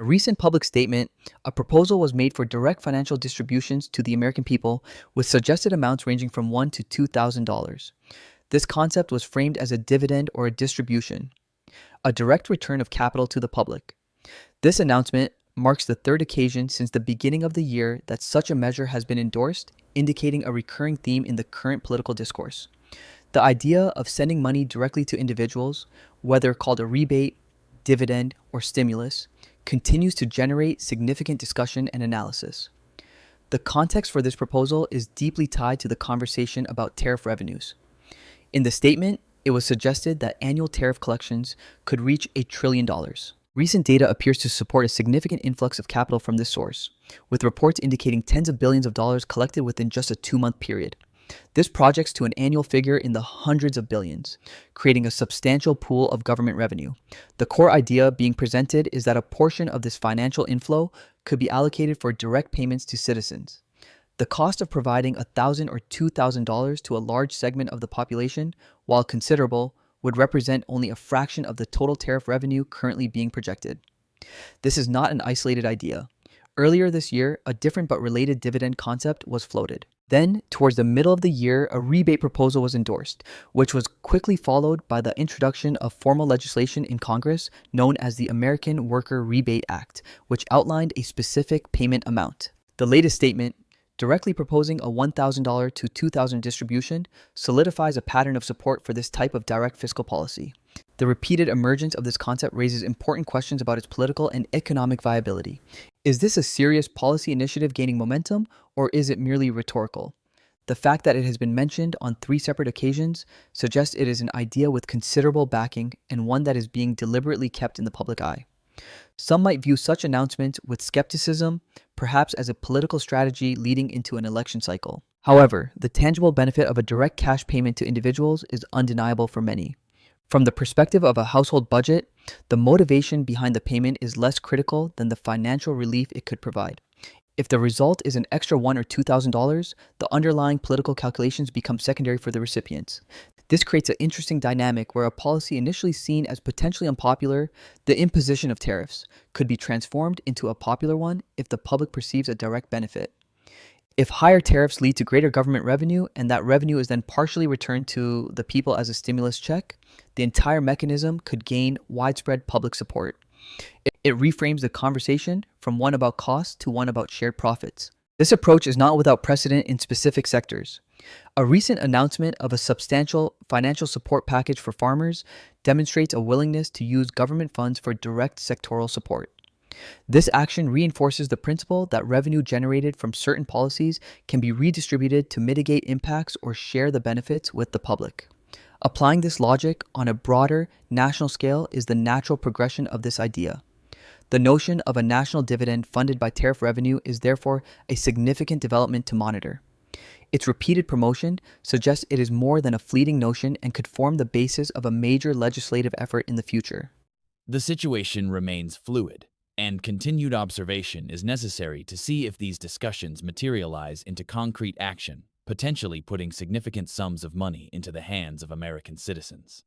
A recent public statement, a proposal was made for direct financial distributions to the American people with suggested amounts ranging from $1 to $2,000. This concept was framed as a dividend or a distribution, a direct return of capital to the public. This announcement marks the third occasion since the beginning of the year that such a measure has been endorsed, indicating a recurring theme in the current political discourse. The idea of sending money directly to individuals, whether called a rebate, dividend, or stimulus, continues to generate significant discussion and analysis. The context for this proposal is deeply tied to the conversation about tariff revenues. In the statement, it was suggested that annual tariff collections could reach $1 trillion. Recent data appears to support a significant influx of capital from this source, with reports indicating tens of billions of dollars collected within just a 2-month period. This projects to an annual figure in the hundreds of billions, creating a substantial pool of government revenue. The core idea being presented is that a portion of this financial inflow could be allocated for direct payments to citizens. The cost of providing $1,000 or $2,000 to a large segment of the population, while considerable, would represent only a fraction of the total tariff revenue currently being projected. This is not an isolated idea. Earlier this year, a different but related dividend concept was floated. Then, towards the middle of the year, a rebate proposal was endorsed, which was quickly followed by the introduction of formal legislation in Congress known as the American Worker Rebate Act, which outlined a specific payment amount. The latest statement, directly proposing a $1,000 to $2,000 distribution, solidifies a pattern of support for this type of direct fiscal policy. The repeated emergence of this concept raises important questions about its political and economic viability. Is this a serious policy initiative gaining momentum, or is it merely rhetorical? The fact that it has been mentioned on 3 separate occasions suggests it is an idea with considerable backing and one that is being deliberately kept in the public eye. Some might view such announcements with skepticism, perhaps as a political strategy leading into an election cycle. However, the tangible benefit of a direct cash payment to individuals is undeniable for many. From the perspective of a household budget, the motivation behind the payment is less critical than the financial relief it could provide. If the result is an extra $1,000 or $2,000, the underlying political calculations become secondary for the recipients. This creates an interesting dynamic where a policy initially seen as potentially unpopular, the imposition of tariffs, could be transformed into a popular one if the public perceives a direct benefit. If higher tariffs lead to greater government revenue and that revenue is then partially returned to the people as a stimulus check, the entire mechanism could gain widespread public support. It reframes the conversation from one about costs to one about shared profits. This approach is not without precedent in specific sectors. A recent announcement of a substantial financial support package for farmers demonstrates a willingness to use government funds for direct sectoral support. This action reinforces the principle that revenue generated from certain policies can be redistributed to mitigate impacts or share the benefits with the public. Applying this logic on a broader national scale is the natural progression of this idea. The notion of a national dividend funded by tariff revenue is therefore a significant development to monitor. Its repeated promotion suggests it is more than a fleeting notion and could form the basis of a major legislative effort in the future. The situation remains fluid, and continued observation is necessary to see if these discussions materialize into concrete action, potentially putting significant sums of money into the hands of American citizens.